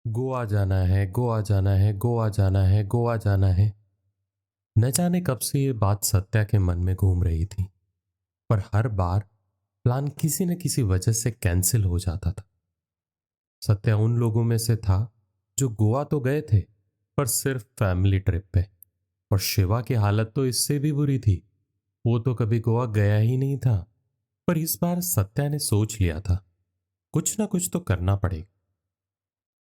गोवा जाना है, गोवा जाना है, गोवा जाना है, गोवा जाना है। न जाने कब से ये बात सत्या के मन में घूम रही थी, पर हर बार प्लान किसी न किसी वजह से कैंसिल हो जाता था। सत्या उन लोगों में से था जो गोवा तो गए थे, पर सिर्फ फैमिली ट्रिप पे। और शिवा की हालत तो इससे भी बुरी थी। वो तो कभी गोवा गया ही नहीं था। पर इस बार सत्या ने सोच लिया था, कुछ ना कुछ तो करना पड़ेगा।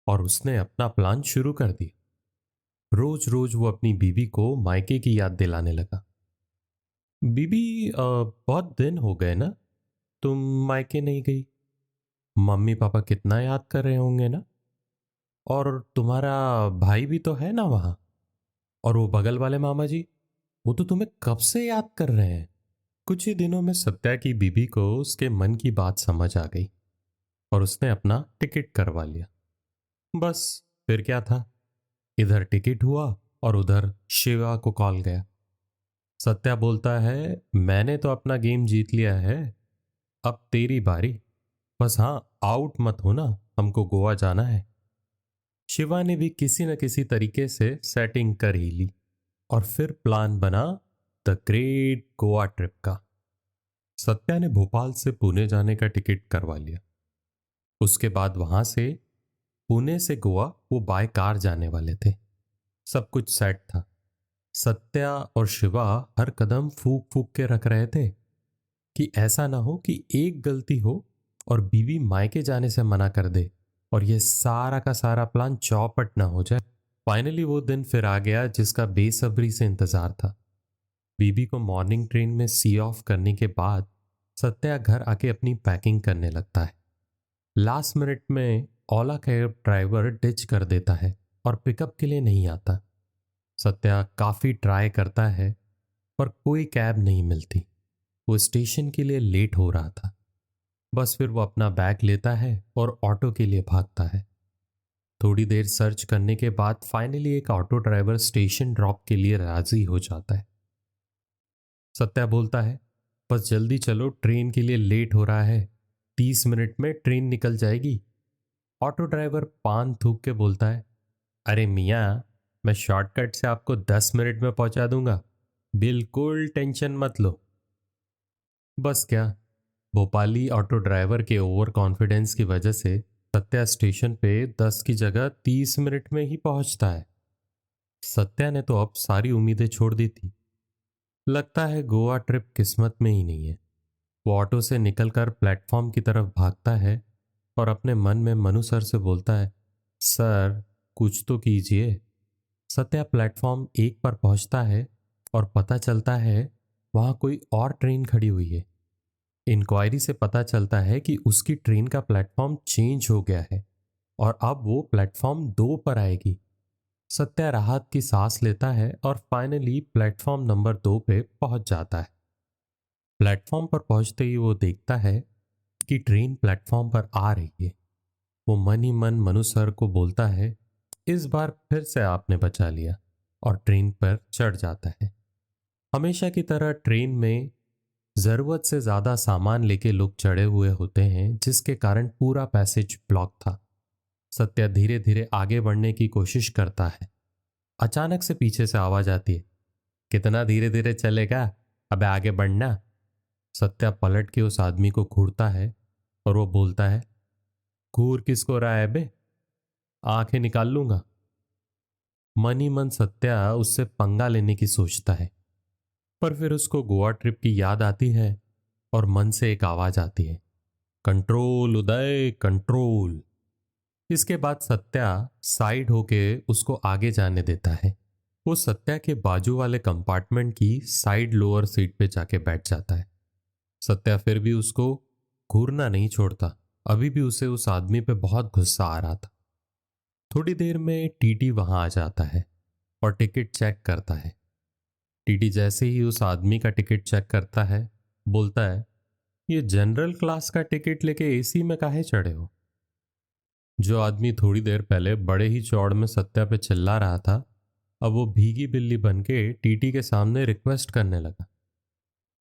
और उसने अपना प्लान शुरू कर दिया। रोज रोज वो अपनी बीवी को मायके की याद दिलाने लगा। बीबी, बहुत दिन हो गए ना, तुम मायके नहीं गई। मम्मी पापा कितना याद कर रहे होंगे ना। और तुम्हारा भाई भी तो है ना वहां। और वो बगल वाले मामा जी, वो तो तुम्हें कब से याद कर रहे हैं। कुछ ही दिनों में सत्या की बीबी को उसके मन की बात समझ आ गई और उसने अपना टिकट करवा लिया। बस, फिर क्या था। इधर टिकट हुआ और उधर शिवा को कॉल गया। सत्या बोलता है, मैंने तो अपना गेम जीत लिया है, अब तेरी बारी। बस हाँ, आउट मत होना, हमको गोवा जाना है। शिवा ने भी किसी न किसी तरीके से सेटिंग कर ही ली और फिर प्लान बना द ग्रेट गोवा ट्रिप का। सत्या ने भोपाल से पुणे जाने का टिकट करवा लिया। उसके बाद वहां से, पुणे से गोवा वो बाय कार जाने वाले थे। सब कुछ सेट था। सत्या और शिवा हर कदम फूक फूक के रख रहे थे कि ऐसा ना हो कि एक गलती हो और बीवी मायके जाने से मना कर दे और ये सारा का सारा प्लान चौपट ना हो जाए। फाइनली वो दिन फिर आ गया जिसका बेसब्री से इंतजार था। बीबी को मॉर्निंग ट्रेन में सी ऑफ करने के बाद सत्या घर आके अपनी पैकिंग करने लगता है। लास्ट मिनट में ओला कैब ड्राइवर डिच कर देता है और पिकअप के लिए नहीं आता। सत्या काफी ट्राई करता है पर कोई कैब नहीं मिलती। वो स्टेशन के लिए लेट हो रहा था। बस फिर वो अपना बैग लेता है और ऑटो के लिए भागता है। थोड़ी देर सर्च करने के बाद फाइनली एक ऑटो ड्राइवर स्टेशन ड्रॉप के लिए राजी हो जाता है। सत्या बोलता है, बस जल्दी चलो, ट्रेन के लिए लेट हो रहा है, 30 मिनट में ट्रेन निकल जाएगी। ऑटो ड्राइवर पान थूक के बोलता है, अरे मियाँ, मैं शॉर्टकट से आपको 10 मिनट में पहुंचा दूंगा, बिल्कुल टेंशन मत लो। बस क्या, भोपाली ऑटो ड्राइवर के ओवर कॉन्फिडेंस की वजह से सत्या स्टेशन पे 10 की जगह 30 मिनट में ही पहुंचता है। सत्या ने तो अब सारी उम्मीदें छोड़ दी थी। लगता है गोवा ट्रिप किस्मत में ही नहीं है। वो ऑटो से निकलकर प्लेटफॉर्म की तरफ भागता है और अपने मन में मनु सर से बोलता है, सर कुछ तो कीजिए। सत्या प्लेटफॉर्म 1 पर पहुंचता है और पता चलता है वहां कोई और ट्रेन खड़ी हुई है। इंक्वायरी से पता चलता है कि उसकी ट्रेन का प्लेटफॉर्म चेंज हो गया है और अब वो प्लेटफॉर्म 2 पर आएगी। सत्या राहत की सांस लेता है और फाइनली प्लेटफॉर्म नंबर 2 पे पहुंच जाता है। प्लेटफॉर्म पर पहुंचते ही वो देखता है कि ट्रेन प्लेटफॉर्म पर आ रही है। वो मन ही मन मनु सर को बोलता है, इस बार फिर से आपने बचा लिया, और ट्रेन पर चढ़ जाता है। हमेशा की तरह ट्रेन में जरूरत से ज्यादा सामान लेके लोग चढ़े हुए होते हैं, जिसके कारण पूरा पैसेज ब्लॉक था। सत्या धीरे धीरे आगे बढ़ने की कोशिश करता है। अचानक से पीछे से आवाज आती है, कितना धीरे धीरे चलेगा, अबे आगे बढ़ना। सत्या पलट के उस आदमी को घूरता है और वो बोलता है, घूर किसको रहा है बे, आंखें निकाल लूंगा। मन ही मन सत्या उससे पंगा लेने की सोचता है, पर फिर उसको गोवा ट्रिप की याद आती है और मन से एक आवाज आती है, कंट्रोल उदय कंट्रोल। इसके बाद सत्या साइड होके उसको आगे जाने देता है। वो सत्या के बाजू वाले कंपार्टमेंट की साइड लोअर सीट पे जाके बैठ जाता है। सत्या फिर भी उसको घूरना नहीं छोड़ता। अभी भी उसे उस आदमी पे बहुत गुस्सा आ रहा था। थोड़ी देर में टीटी वहां आ जाता है और टिकट चेक करता है। टीटी जैसे ही उस आदमी का टिकट चेक करता है, बोलता है, ये जनरल क्लास का टिकट लेके एसी में काहे चढ़े हो। जो आदमी थोड़ी देर पहले बड़े ही चौड़ में सत्या पे चिल्ला रहा था, अब वो भीगी बिल्ली बन के टीटी के सामने रिक्वेस्ट करने लगा।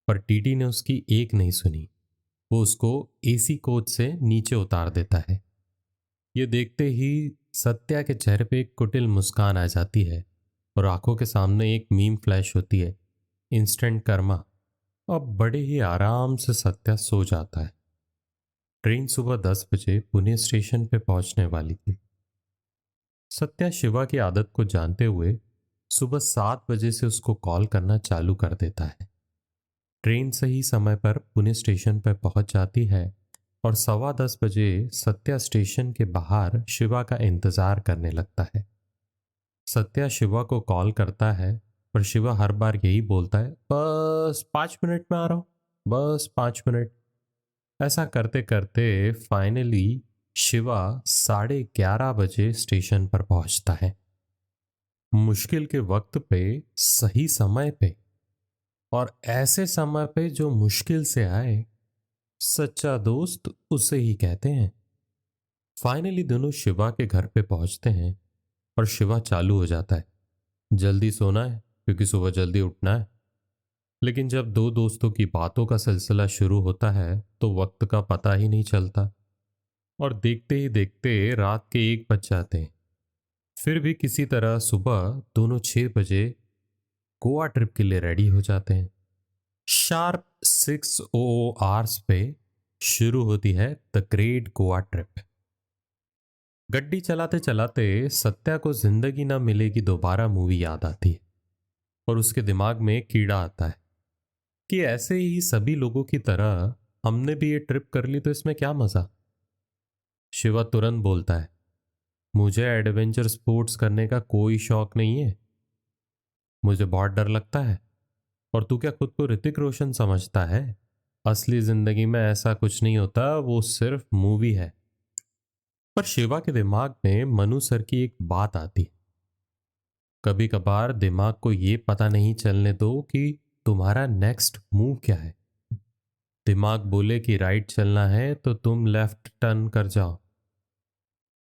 पर टीटी ने उसकी एक नहीं सुनी। वो उसको एसी कोच से नीचे उतार देता है। ये देखते ही सत्या के चेहरे पे एक कुटिल मुस्कान आ जाती है और आंखों के सामने एक मीम फ्लैश होती है, इंस्टेंट कर्मा। अब बड़े ही आराम से सत्या सो जाता है। ट्रेन सुबह 10 बजे पुणे स्टेशन पे पहुंचने वाली थी। सत्या शिवा की आदत को जानते हुए सुबह 7 बजे से उसको कॉल करना चालू कर देता है। ट्रेन सही समय पर पुणे स्टेशन पर पहुंच जाती है और 9:15 बजे सत्या स्टेशन के बाहर शिवा का इंतजार करने लगता है। सत्या शिवा को कॉल करता है पर शिवा हर बार यही बोलता है, बस 5 मिनट में आ रहा हूँ, बस 5 मिनट। ऐसा करते करते फाइनली शिवा 11:30 बजे स्टेशन पर पहुंचता है, मुश्किल के वक्त पे, सही समय पे, और ऐसे समय पे जो मुश्किल से आए। सच्चा दोस्त उसे ही कहते हैं। फाइनली दोनों शिवा के घर पे पहुंचते हैं और शिवा चालू हो जाता है, जल्दी सोना है क्योंकि सुबह जल्दी उठना है। लेकिन जब दो दोस्तों की बातों का सिलसिला शुरू होता है तो वक्त का पता ही नहीं चलता और देखते ही देखते रात के 1 बज जाते हैं। फिर भी किसी तरह सुबह दोनों 6 बजे गोवा ट्रिप के लिए रेडी हो जाते हैं। शार्प 6 पे शुरू होती है द ग्रेट गोवा ट्रिप। गड्डी चलाते चलाते सत्या को जिंदगी ना मिलेगी दोबारा मूवी याद आती है और उसके दिमाग में एक कीड़ा आता है कि ऐसे ही सभी लोगों की तरह हमने भी ये ट्रिप कर ली तो इसमें क्या मजा। शिवा तुरंत बोलता है, मुझे एडवेंचर स्पोर्ट्स करने का कोई शौक नहीं है, मुझे बहुत डर लगता है। और तू क्या खुद को ऋतिक रोशन समझता है? असली जिंदगी में ऐसा कुछ नहीं होता, वो सिर्फ मूवी है। पर शिवा के दिमाग में मनु सर की एक बात आती, कभी कभार दिमाग को ये पता नहीं चलने दो कि तुम्हारा नेक्स्ट मूव क्या है। दिमाग बोले कि राइट चलना है तो तुम लेफ्ट टर्न कर जाओ।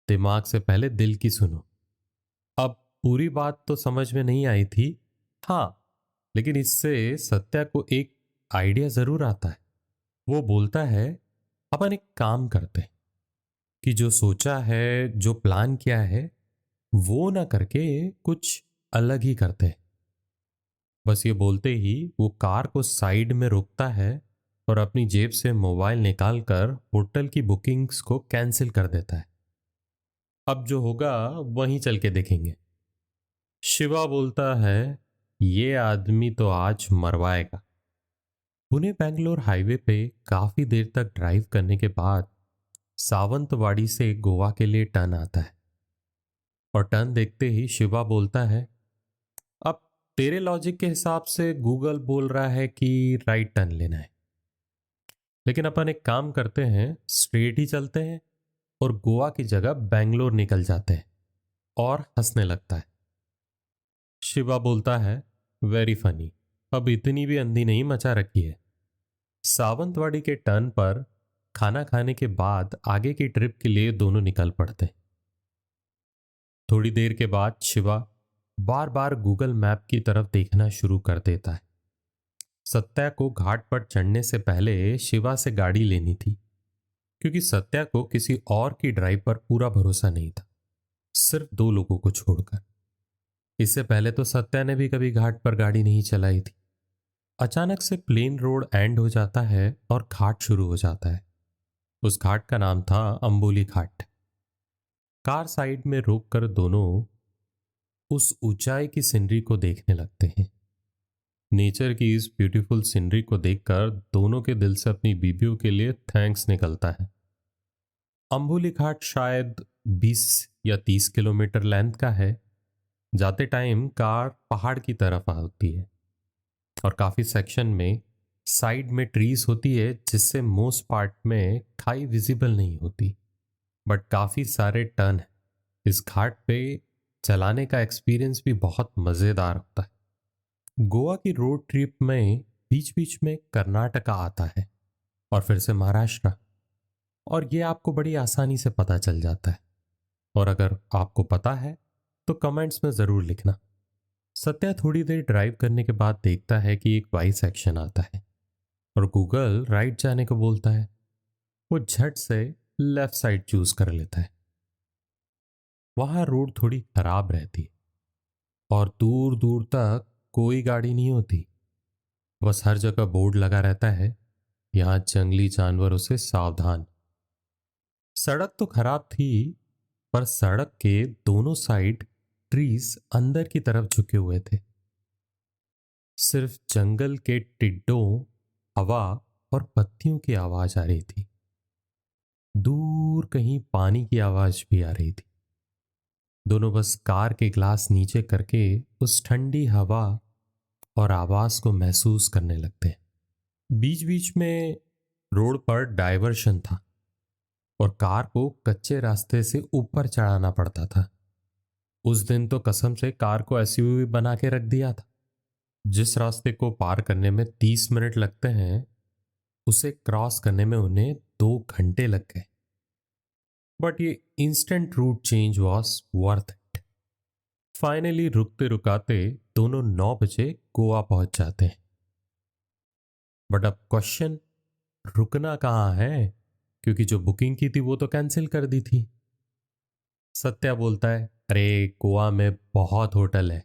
दिमाग से पहले दिल की सुनो। अब पूरी बात तो समझ में नहीं आई थी, हाँ, लेकिन इससे सत्या को एक आइडिया जरूर आता है। वो बोलता है, अपन एक काम करते हैं कि जो सोचा है, जो प्लान किया है, वो ना करके कुछ अलग ही करते हैं। बस ये बोलते ही वो कार को साइड में रोकता है और अपनी जेब से मोबाइल निकालकर होटल की बुकिंग्स को कैंसिल कर देता है। अब जो होगा वहीं चल के देखेंगे। शिवा बोलता है, ये आदमी तो आज मरवाएगा। पुणे बेंगलोर हाईवे पे काफी देर तक ड्राइव करने के बाद सावंतवाड़ी से गोवा के लिए टर्न आता है और टर्न देखते ही शिवा बोलता है, अब तेरे लॉजिक के हिसाब से गूगल बोल रहा है कि राइट टर्न लेना है, लेकिन अपन एक काम करते हैं, स्ट्रेट ही चलते हैं और गोवा की जगह बेंगलोर निकल जाते हैं। और हंसने लगता है। शिवा बोलता है, वेरी फनी, अब इतनी भी अंधी नहीं मचा रखी है। सावंतवाड़ी के टर्न पर खाना खाने के बाद आगे की ट्रिप के लिए दोनों निकल पड़ते। थोड़ी देर के बाद शिवा बार बार गूगल मैप की तरफ देखना शुरू कर देता है। सत्या को घाट पर चढ़ने से पहले शिवा से गाड़ी लेनी थी, क्योंकि सत्या को किसी और की ड्राइव पर पूरा भरोसा नहीं था, सिर्फ 2 लोगों को छोड़कर। इससे पहले तो सत्या ने भी कभी घाट पर गाड़ी नहीं चलाई थी। अचानक से प्लेन रोड एंड हो जाता है और घाट शुरू हो जाता है। उस घाट का नाम था अंबोली घाट। कार साइड में रोककर दोनों उस ऊंचाई की सीनरी को देखने लगते हैं। नेचर की इस ब्यूटीफुल सीनरी को देखकर दोनों के दिल से अपनी बीबियों के लिए थैंक्स निकलता है। अंबोली घाट शायद 20 या 30 किलोमीटर लेंथ का है। जाते टाइम कार पहाड़ की तरफ होती है और काफी सेक्शन में साइड में ट्रीज होती है, जिससे मोस्ट पार्ट में खाई विजिबल नहीं होती, बट काफी सारे टर्न है। इस घाट पे चलाने का एक्सपीरियंस भी बहुत मजेदार होता है। गोवा की रोड ट्रिप में बीच बीच में कर्नाटका आता है और फिर से महाराष्ट्र, और ये आपको बड़ी आसानी से पता चल जाता है। और अगर आपको पता है तो कमेंट्स में जरूर लिखना। सत्या थोड़ी देर ड्राइव करने के बाद देखता है कि एक वाई सेक्शन आता है और गूगल राइट जाने को बोलता है। वो झट से लेफ्ट साइड चूज कर लेता है वहां रोड थोड़ी खराब रहती और दूर दूर तक कोई गाड़ी नहीं होती। बस हर जगह बोर्ड लगा रहता है, यहाँ जंगली जानवरों से सावधान। सड़क तो खराब थी, पर सड़क के दोनों साइड ट्रीज अंदर की तरफ झुके हुए थे। सिर्फ जंगल के टिड्डों, हवा और पत्तियों की आवाज आ रही थी। दूर कहीं पानी की आवाज भी आ रही थी। दोनों बस कार के ग्लास नीचे करके उस ठंडी हवा और आवाज को महसूस करने लगते हैं। बीच बीच में रोड पर डायवर्शन था और कार को कच्चे रास्ते से ऊपर चढ़ाना पड़ता था। उस दिन तो कसम से कार को एसयूवी बना के रख दिया था। जिस रास्ते को पार करने में 30 मिनट लगते हैं, उसे क्रॉस करने में उन्हें 2 घंटे लग गए। बट ये instant route change was worth it. Finally रुकते रुकाते दोनों 9 बजे गोवा पहुंच जाते हैं। बट अब क्वेश्चन, रुकना कहाँ है, क्योंकि जो बुकिंग की थी वो तो कैंसिल कर दी थी। सत्या बोलता है, अरे गोवा में बहुत होटल है,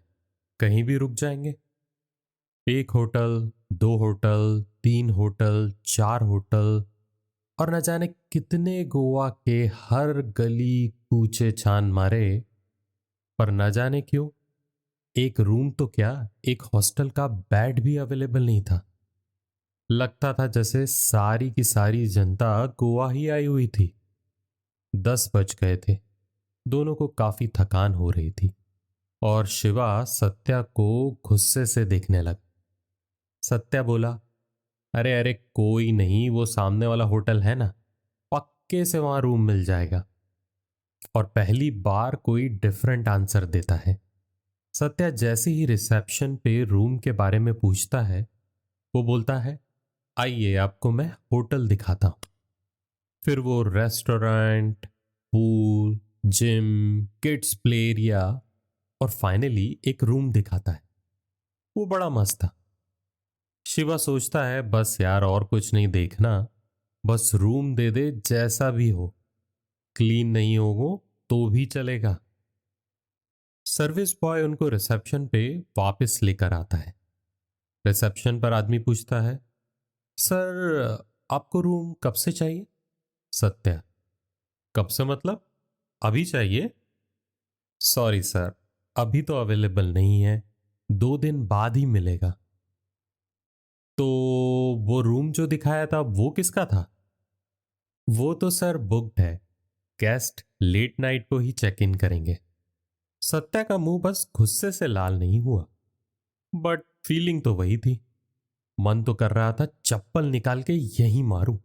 कहीं भी रुक जाएंगे। 1 होटल, 2 होटल, 3 होटल, 4 होटल, और न जाने कितने गोवा के हर गली कूचे छान मारे, पर न जाने क्यों एक रूम तो क्या, एक हॉस्टल का बेड भी अवेलेबल नहीं था। लगता था जैसे सारी की सारी जनता गोवा ही आई हुई थी। 10 बज गए थे। दोनों को काफी थकान हो रही थी और शिवा सत्या को गुस्से से देखने लगा। सत्या बोला, अरे अरे कोई नहीं, वो सामने वाला होटल है ना, पक्के से वहां रूम मिल जाएगा। और पहली बार कोई डिफरेंट आंसर देता है। सत्या जैसे ही रिसेप्शन पे रूम के बारे में पूछता है, वो बोलता है, आइए आपको मैं होटल दिखाता हूं। फिर वो restaurant, pool, gym, kids play area और फाइनली एक रूम दिखाता है। वो बड़ा मस्त था। शिवा सोचता है, बस यार और कुछ नहीं देखना, बस रूम दे दे जैसा भी हो, क्लीन नहीं हो तो भी चलेगा। सर्विस बॉय उनको रिसेप्शन पे वापस लेकर आता है। रिसेप्शन पर आदमी पूछता है, सर आपको रूम कब से चाहिए? सत्या, कब से मतलब, अभी चाहिए? सॉरी सर, अभी तो अवेलेबल नहीं है, 2 दिन बाद ही मिलेगा। तो वो रूम जो दिखाया था वो किसका था? वो तो सर बुक्ड है, गेस्ट लेट नाइट को ही चेक इन करेंगे। सत्या का मुंह बस गुस्से से लाल नहीं हुआ, बट फीलिंग तो वही थी। मन तो कर रहा था चप्पल निकाल के यहीं मारूं।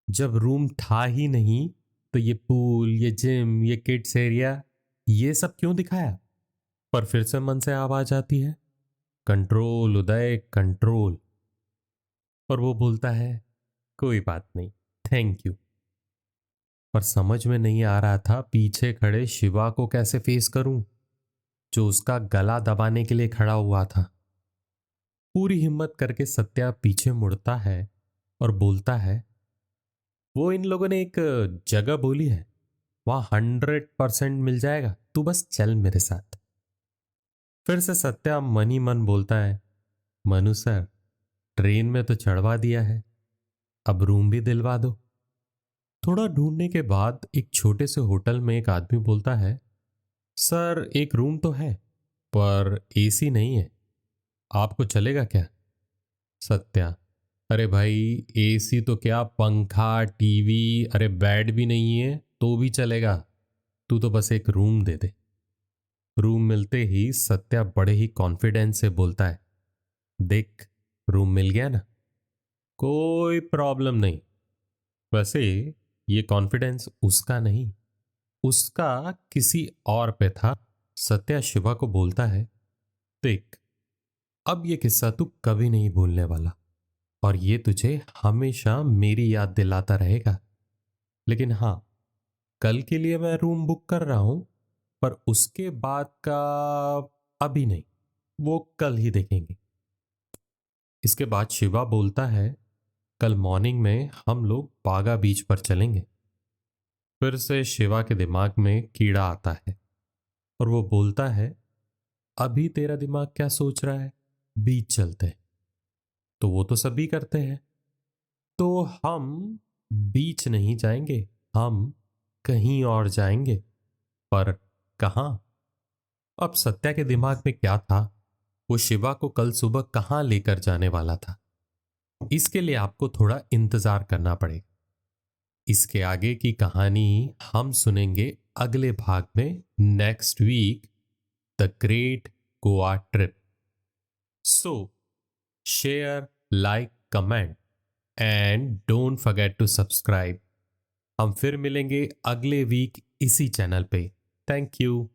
जब रूम था ही नहीं तो ये पूल, ये जिम, ये किड्स एरिया, ये सब क्यों दिखाया? पर फिर से मन से आवाज आती है, कंट्रोल उदय, कंट्रोल। और वो बोलता है, कोई बात नहीं, थैंक यू। पर समझ में नहीं आ रहा था पीछे खड़े शिवा को कैसे फेस करूं, जो उसका गला दबाने के लिए खड़ा हुआ था। पूरी हिम्मत करके सत्या पीछे मुड़ता है और बोलता है, वो इन लोगों ने एक जगह बोली है, वहां 100% मिल जाएगा, तू बस चल मेरे साथ। फिर से सत्या मन ही मन बोलता है, मनु सर, ट्रेन में तो चढ़वा दिया है, अब रूम भी दिलवा दो। थोड़ा ढूंढने के बाद एक छोटे से होटल में एक आदमी बोलता है, सर एक रूम तो है, पर एसी नहीं है, आपको चलेगा क्या? सत्या, अरे भाई एसी तो क्या, पंखा, टीवी, अरे बेड भी नहीं है तो भी चलेगा, तू तो बस एक रूम दे दे। रूम मिलते ही सत्या बड़े ही कॉन्फिडेंस से बोलता है, देख रूम मिल गया ना, कोई प्रॉब्लम नहीं। वैसे ये कॉन्फिडेंस उसका नहीं, उसका किसी और पे था। सत्या शिवा को बोलता है, देख अब ये किस्सा तू कभी नहीं भूलने वाला और ये तुझे हमेशा मेरी याद दिलाता रहेगा। लेकिन हाँ, कल के लिए मैं रूम बुक कर रहा हूं, पर उसके बाद का अभी नहीं, वो कल ही देखेंगे। इसके बाद शिवा बोलता है, कल मॉर्निंग में हम लोग बागा बीच पर चलेंगे। फिर से शिवा के दिमाग में कीड़ा आता है और वो बोलता है, अभी तेरा दिमाग क्या सोच रहा है, बीच चलते हैं। तो वो तो सभी करते हैं, तो हम बीच नहीं जाएंगे, हम कहीं और जाएंगे। पर कहाँ? अब सत्या के दिमाग में क्या था, वो शिवा को कल सुबह कहाँ लेकर जाने वाला था, इसके लिए आपको थोड़ा इंतजार करना पड़ेगा। इसके आगे की कहानी हम सुनेंगे अगले भाग में, next week, the great Goa trip. So share, like, comment and don't forget to subscribe. हम फिर मिलेंगे अगले वीक इसी चैनल पे। Thank you.